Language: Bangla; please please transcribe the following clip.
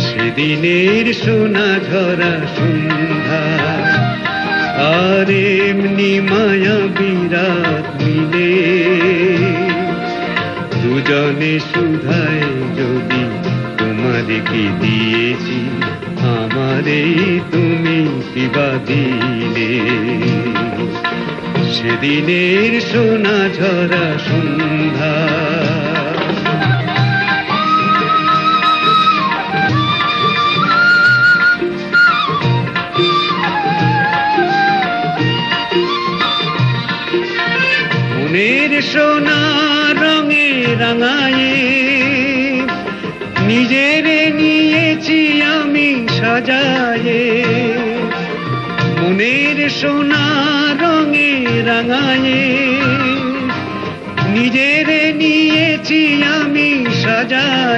সেদিনের সোনা ঝরা সন্ধ্যা আর এমনি মায়া বিরাট মিলে দুজনে সুধায় যদি তোমারে কি দিয়েছি আমারে তুমি কিবা দিলে সেদিনের সোনা ঝরা সন্ধ্যা মনের সোনা রঙে রাঙায়ে নিজেরে নিয়েছি আমি সাজায়ে মনের সোনা রঙে রাঙায়ে নিজেরে নিয়েছি আমি সাজায়ে